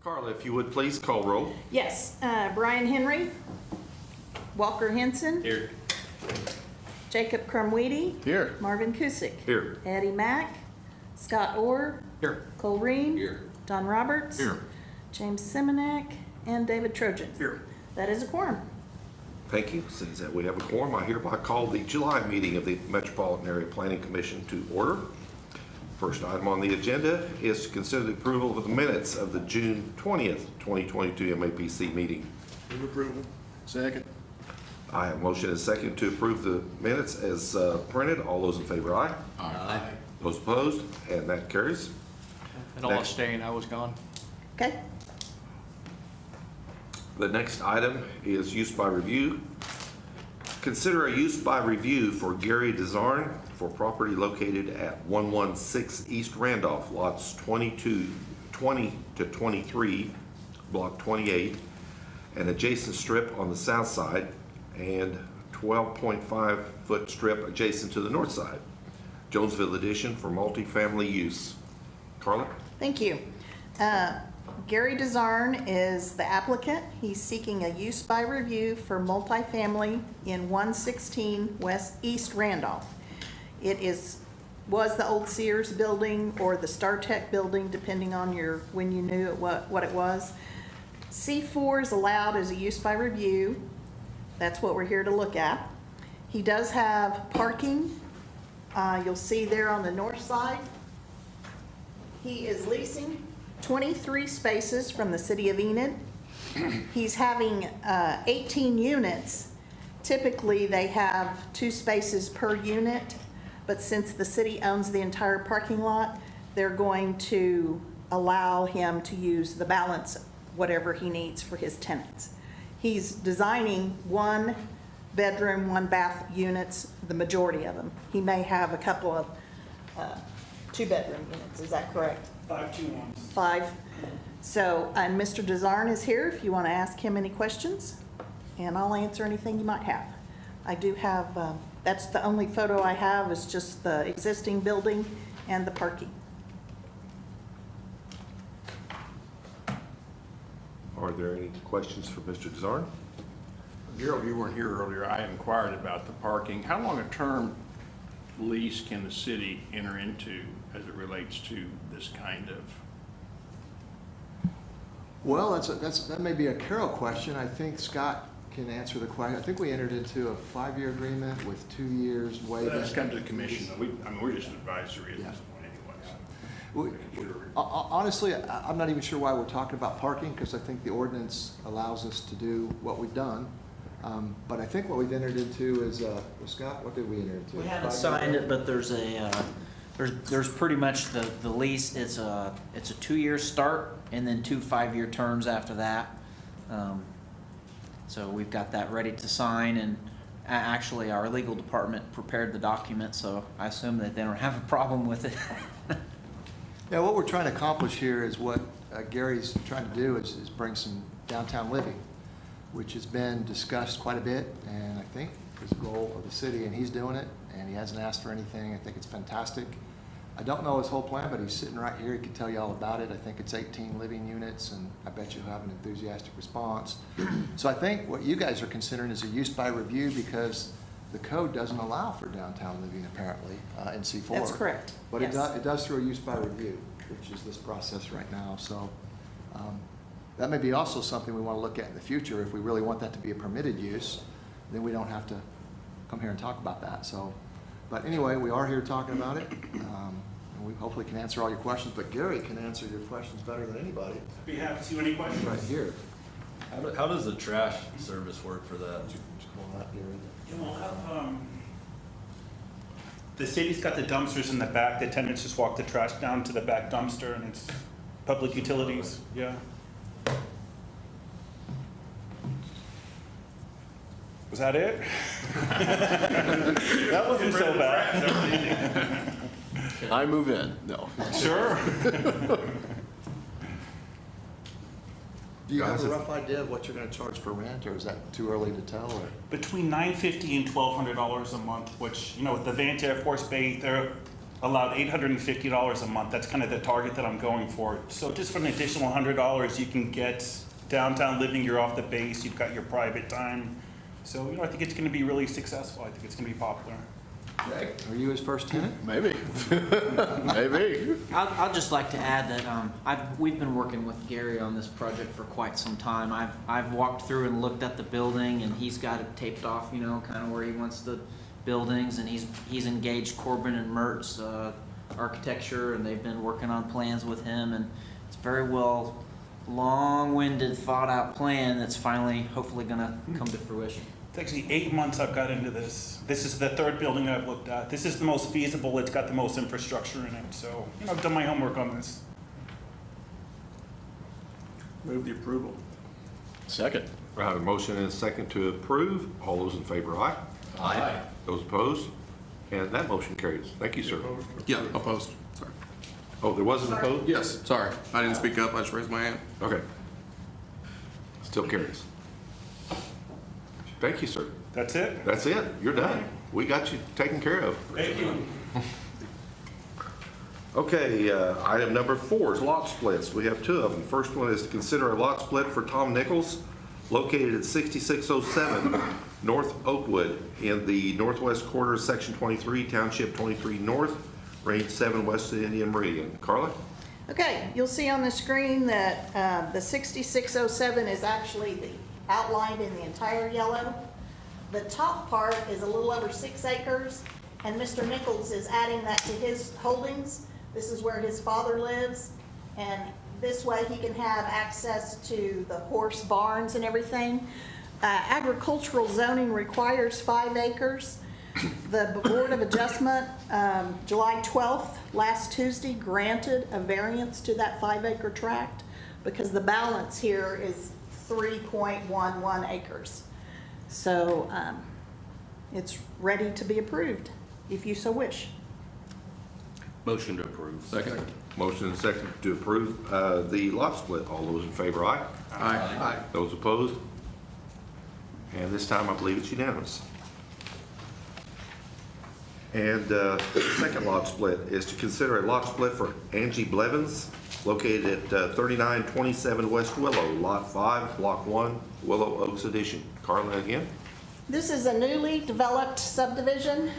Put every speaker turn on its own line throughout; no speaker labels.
Carla, if you would please call roll.
Yes, Brian Henry, Walker Henson,
Here.
Jacob Crumweedy,
Here.
Marvin Kusick,
Here.
Eddie Mack, Scott Orr,
Here.
Cole Ream,
Here.
Don Roberts,
Here.
James Simonak, and David Trojan.
Here.
That is a quorum.
Thank you. Since that we have a quorum, I hereby call the July meeting of the Metropolitan Area Planning Commission to order. First item on the agenda is to consider the approval of the minutes of the June 20th, 2022 MAPC meeting.
Move approval. Second.
I have a motion and a second to approve the minutes as printed. All those in favor, aye.
Aye.
Those opposed, and that carries.
And I'll abstain, I was gone.
Okay,
The next item is use by review. Consider a use by review for Gary Desarn for property located at 116 East Randolph, lots 20 to 23, block 28, an adjacent strip on the south side, and 12.5 foot strip adjacent to the north side. Jonesville addition for multifamily use. Carla?
thank you. Gary Desarn is the applicant. He's seeking a use by review for multifamily in 116 East Randolph. It was the old Sears building or the StarTech building, depending on when you knew what it was. C4 is allowed as a use by review. That's what we're here to look at. He does have parking. You'll see there on the north side. He is leasing 23 spaces from the city of Enid. He's having 18 units. Typically, they have 2 spaces per unit, but since the city owns the entire parking lot, they're going to allow him to use the balance, whatever he needs for his tenants. He's designing 1 bedroom, 1 bath units, the majority of them. He may have a couple of 2 bedroom units, is that correct?
5 2 1.
5. So, and Mr. Desarn is here if you want to ask him any questions, and I'll answer anything you might have. I do have, that's the only photo I have is just the existing building and the parking.
Are there any questions for Mr. Desarn?
Gerald, you weren't here earlier. I inquired about the parking. How long a term lease can the city enter into as it relates to this kind of?
Well, that may be a Carol question. I think Scott can answer the question. I think we entered into a 5-year agreement with 2 years waiving.
Let's come to the commission. We're just advisory at this point anyway.
Honestly, I'm not even sure why we're talking about parking, because I think the ordinance allows us to do what we've done. But I think what we've entered into is, Scott, what did we enter into?
We haven't signed it, but there's there's pretty much the lease. It's a 2-year start and then 2 5-year terms after that. So we've got that ready to sign, and actually our legal department prepared the document, so I assume that they don't have a problem with it.
Yeah, what we're trying to accomplish here is what Gary's trying to do is bring some downtown living, which has been discussed quite a bit, and I think is a goal of the city, and he's doing it, and he hasn't asked for anything. I think it's fantastic. I don't know his whole plan, but he's sitting right here. He can tell you all about it. I think it's 18 living units, and I bet you'll have an enthusiastic response. So I think what you guys are considering is a use by review, because the code doesn't allow for downtown living apparently in C4.
That's correct.
But
Yes.
it does through a use by review, which is this process right now. So that may be also something we want to look at in the future. If we really want that to be a permitted use, then we don't have to come here and talk about that. So, but anyway, we are here talking about it. And we hopefully can answer all your questions, but Gary can answer your questions better than anybody.
Be happy to see any questions.
Right here.
How does the trash service work for that?
Come on up, Gary.
Yeah, we'll have, the city's got the dumpsters in the back. The tenants just walk the trash down to the back dumpster, and it's public utilities, yeah. Was that it? That wasn't so bad.
I move in. No.
Sure.
Do you have a rough idea of what you're going to charge for rent, or is that too early to tell? Or?
Between $950 and $1,200 a month, which, you know, with the van to Air Force Base, they're allowed $850 a month. That's kind of the target that I'm going for. So just for an additional $100, you can get downtown living, you're off the base, you've got your private time. So, I think it's gonna be really successful. I think it's gonna be popular.
Are you his first tenant?
Maybe. Maybe.
I'd just like to add that we've been working with Gary on this project for quite some time. I've walked through and looked at the building, and he's got it taped off, kind of where he wants the buildings, and he's engaged Corbin and Mertz Architecture, and they've been working on plans with him, and it's very well long-winded, thought-out plan that's finally, hopefully, gonna come to fruition.
It's actually 8 months I've got into this. This is the third building I've looked at. This is the most feasible. It's got the most infrastructure in it. So, I've done my homework on this.
Move the approval. Second.
I have a motion and a second to approve. All those in favor, aye.
Aye.
Those opposed? And that motion carries. Thank you, sir.
Yeah, opposed, sorry.
Oh, there wasn't opposed?
Yes, sorry, I didn't speak up, I just raised my hand.
Okay. Still carries. Thank you, sir.
That's it.
That's it. You're done. We got you taken care of.
Thank you.
Okay, item number 4 is lot splits. We have 2 of them. First one is to consider a lot split for Tom Nichols, located at 6607 North Oakwood in the northwest quarter, section 23, township 23 north, range 7 west of the Indian Meridian. Carla?
Okay, you'll see on the screen that the 6607 is actually outlined in the entire yellow. The top part is a little over 6 acres, and Mr. Nichols is adding that to his holdings. This is where his father lives, and this way he can have access to the horse barns and everything. Agricultural zoning requires 5 acres. The Board of Adjustment, July 12th, last Tuesday, granted a variance to that 5-acre tract because the balance here is 3.11 acres. So it's ready to be approved, if you so wish.
Motion to approve. Second.
Motion and second to approve the lot split. All those in favor, aye.
Aye.
Those opposed? And this time, I believe it's unanimous. And the second lot split is to consider a lot split for Angie Blevins, located at 3927 West Willow, Lot 5, Block 1, Willow Oaks Edition. Carla again?
This is a newly developed subdivision.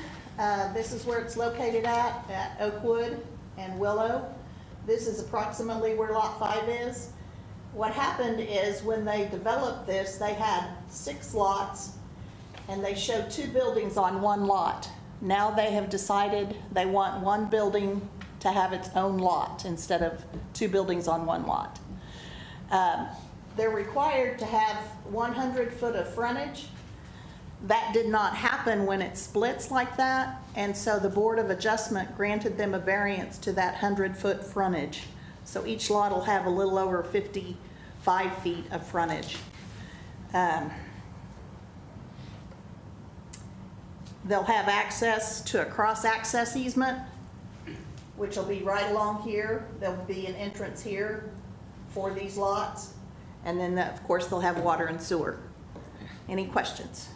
This is where it's located at Oakwood and Willow. This is approximately where Lot 5 is. What happened is when they developed this, they had 6 lots and they showed 2 buildings on 1 lot. Now they have decided they want 1 building to have its own lot instead of 2 buildings on 1 lot. They're required to have 100 foot of frontage. That did not happen when it splits like that, and so the Board of Adjustment granted them a variance to that 100-foot frontage. So each lot will have a little over 55 feet of frontage. They'll have access to a cross-access easement, which will be right along here. There'll be an entrance here for these lots, and then, of course, they'll have water and sewer. Any questions?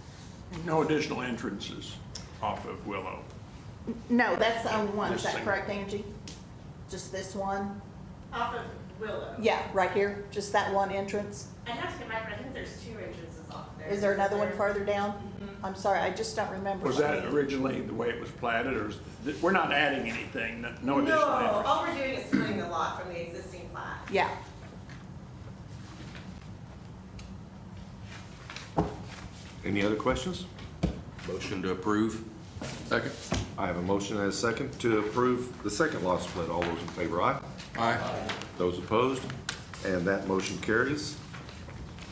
No additional entrances off of Willow.
No, that's the only one. Is that correct, Angie? Just this one?
Off of Willow.
Yeah, right here, just that one entrance.
I have to get back, but I think there's 2 entrances off there.
Is there another one
There-
further down? I'm sorry, I just don't remember.
Was that originally the way it was platted, or we're not adding anything, no additional
No,
entrance?
all we're doing is splitting the lot from the existing plat.
Yeah.
Any other questions?
Motion to approve. Second.
I have a motion and a second to approve the second lot split. All those in favor, aye.
Aye.
Those opposed? And that motion carries.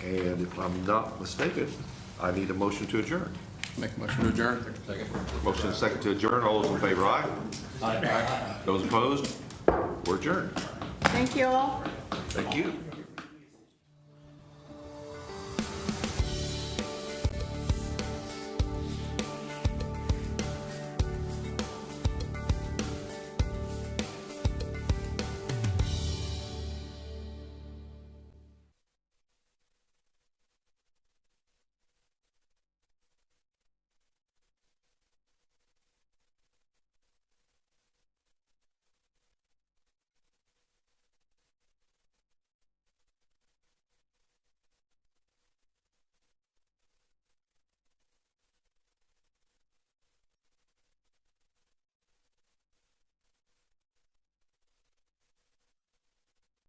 And if I'm not mistaken, I need a motion to adjourn.
Make a motion to adjourn. Second.
Motion and second to adjourn. All those in favor, aye.
Aye.
Those opposed? We're adjourned.
Thank you all.
Thank you.